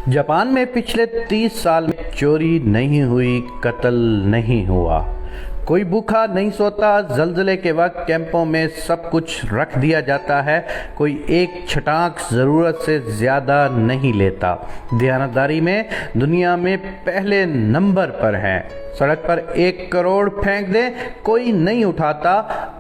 Japan में पिछले 30 साल में चोरी नहीं हुई, कत्ल नहीं हुआ, कोई भूखा नहीं सोता, जल्जले के वक्त कैंपों में सब कुछ रख दिया जाता है, कोई एक छटाक ज़रूरत से ज़्यादा नहीं लेता। दयानतदारी में दुनिया में पहले नंबर पर हैं। सड़क पर 1 करोड़ फेंक दें, कोई नहीं उठाता।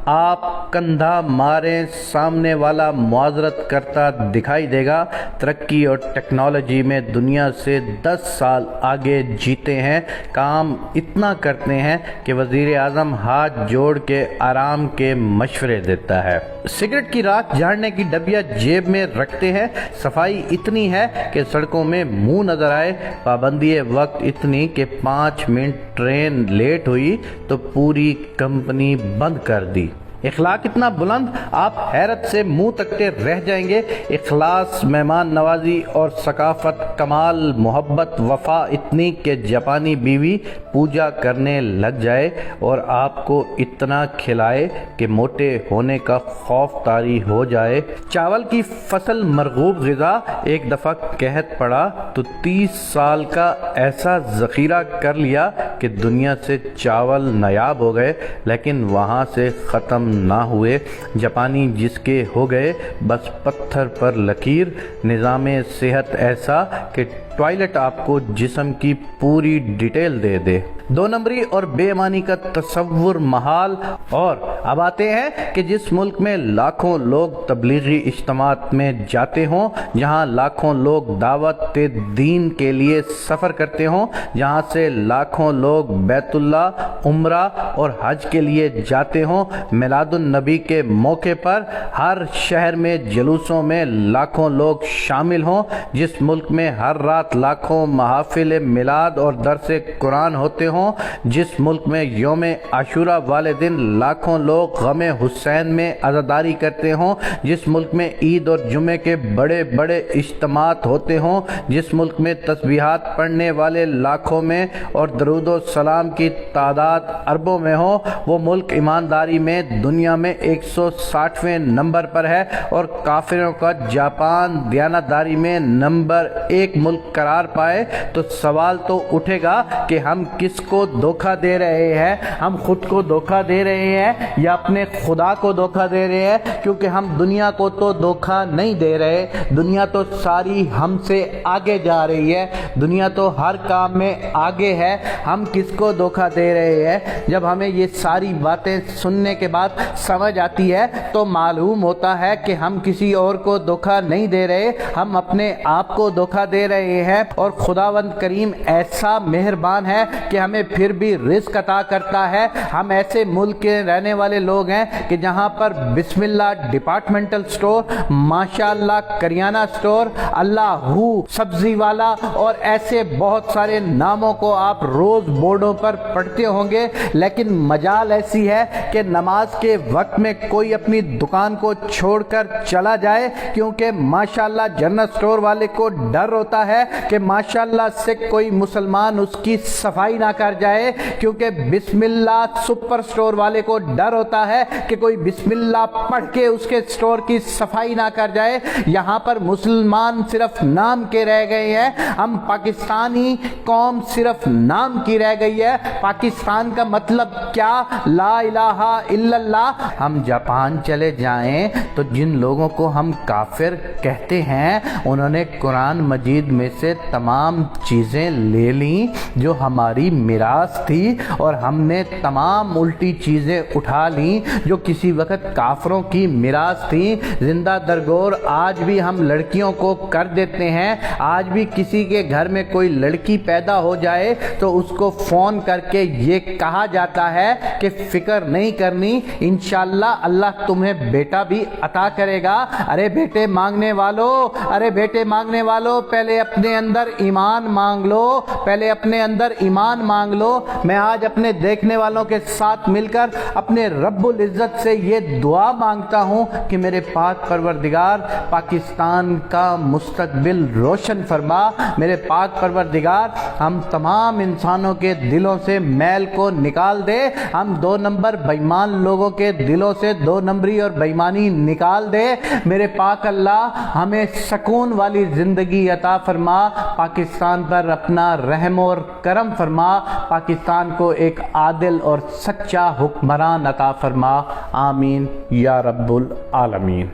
आप कंधा मारें, सामने वाला मुआवजत करता दिखाई देगा। तरक्की और टेक्नोलॉजी में दुनिया से 10 साल आगे जीते हैं। काम इतना करते हैं कि वज़ीर आज़म हाथ जोड़ के आराम के मशवरे देता है। सिगरेट की राख झाड़ने की डबिया जेब में रखते हैं। सफाई इतनी है कि सड़कों में मुंह नजर आए। पाबंदी वक्त इतनी कि 5 मिनट ट्रेन लेट हुई तो पूरी कंपनी बंद कर दी। इखलाक इतना बुलंद आप हैरत से मुंह तकते रह जाएंगे। इखलास, मेहमान नवाजी और सकाफत, कमाल, मोहब्बत, वफा इतनी कि जापानी बीवी पूजा करने लग जाए और आपको इतना खिलाए कि मोटे होने का खौफ तारी हो जाए। चावल की फसल मरगूब ग़िज़ा, एक दफ़ा कहत पड़ा तो 30 साल का ऐसा ज़ख़ीरा कर लिया कि दुनिया से चावल नायाब हो गए, लेकिन वहाँ से ख़त्म ना हुए। जापानी जिसके हो गए बस पत्थर पर लकीर। निज़ामे सेहत ऐसा कि टॉयलेट आपको जिस्म की पूरी डिटेल दे दे। 2 नंबरी और बेईमानी का तसव्वुर महाल। और अब आते हैं कि जिस मुल्क में लाखों लोग तबलीगी इज्तिमात में जाते हों, जहां लाखों लोग दावत दीन के लिए सफ़र करते हों, जहां से लाखों लोग बैतुल्ला, उम्रा और हज के लिए जाते हों, मिलादुन नबी के मौके पर हर शहर में जुलूसों में लाखों लोग शामिल हों, जिस मुल्क में हर रात लाखों महफिल मिलाद और दरसे कुरान होते हों, जिस मुल्क में यौम आशूरा वाले दिन लाखों लोग गमे हुसैन में अज़ादारी करते हों, जिस मुल्क में ईद और जुमे के बड़े बड़े इज्तिमात होते हों, जिस मुल्क में तस्बीहात पढ़ने वाले लाखों में और दरूद और सलाम की तादाद अरबों में हो, वो मुल्क ईमानदारी में दुनिया में 160वें नंबर पर है और काफिरों का जापान दयानतदारी में नंबर 1 मुल्क करार पाए, तो सवाल तो उठेगा कि हम किसको धोखा दे रहे हैं। हम खुद को धोखा दे रहे हैं या अपने खुदा को धोखा दे रहे हैं, क्योंकि हम दुनिया को तो धोखा नहीं दे रहे। दुनिया तो सारी हमसे आगे जा रही है, दुनिया तो हर काम में आगे है। हम किसको धोखा दे रहे हैं? जब हमें ये सारी बातें सुनने के बाद समझ आती है तो मालूम होता है कि हम किसी और को धोखा नहीं दे रहे, हम अपने आप को धोखा दे रहे हैं। और खुदावंद करीम ऐसा मेहरबान है कि हमें फिर भी रिस्क अता करता है। हम ऐसे मुल्क के रहने वाले लोग हैं कि जहां पर बिस्मिल्लाह डिपार्टमेंटल स्टोर, माशाअल्लाह करियाना स्टोर, अल्लाहू सब्जी वाला और ऐसे बहुत सारे नामों को आप रोज बोर्डों पर पढ़ते होंगे, लेकिन मजाल ऐसी है कि नमाज के वक्त में कोई अपनी दुकान को छोड़कर चला जाए, क्योंकि माशाअल्लाह जनरल स्टोर वाले को डर होता है कि माशाअल्लाह से कोई मुसलमान उसकी सफाई ना कर जाए, क्योंकि बिस्मिल्लाह सुपर स्टोर वाले को डर होता है कि कोई बिस्मिल्लाह पढ़ के उसके स्टोर की सफाई ना कर जाए। यहाँ पर मुसलमान सिर्फ नाम के रह गए हैं, हम पाकिस्तानी कौम सिर्फ नाम की रह गई है। पाकिस्तान का मतलब क्या? ला इलाहा इल्लल्लाह। हम जापान चले जाएं तो जिन लोगों को हम काफिर कहते हैं, उन्होंने कुरान मजीद में से तमाम चीज़ें ले ली जो हमारी मिरास थी, और हमने तमाम उल्टी चीज़ें उठा ली जो किसी वक्त काफरों की मिरास थी। जिंदा दरगोर आज भी हम लड़कियों को कर देते हैं। आज भी किसी के घर में कोई लड़की पैदा हो जाए तो उसको फ़ोन करके ये कहा जाता है कि फ़िक्र नहीं करनी, इंशाअल्लाह अल्लाह तुम्हें बेटा भी अता करेगा। अरे बेटे मांगने वालों, अरे बेटे मांगने वालों, पहले अपने अंदर ईमान मांग लो, पहले अपने अंदर ईमान मांग लो। मैं आज अपने देखने वालों के साथ मिलकर अपने रब्बुल इज़्ज़त से ये दुआ मांगता हूँ कि मेरे पाक परवरदिगार पाकिस्तान का मुस्तकबिल रोशन फरमा। मेरे पाक परवरदिगार हम तमाम इंसानों के दिलों से मैल کو نکال دے، ہم 2 نمبر بےمان لوگوں کے دلوں سے 2 نمبری اور بےمانی نکال دے۔ میرے پاک اللہ ہمیں سکون والی زندگی عطا فرما، پاکستان پر اپنا رحم اور کرم فرما، پاکستان کو ایک عادل اور سچا حکمران عطا فرما، آمین یا رب العالمین۔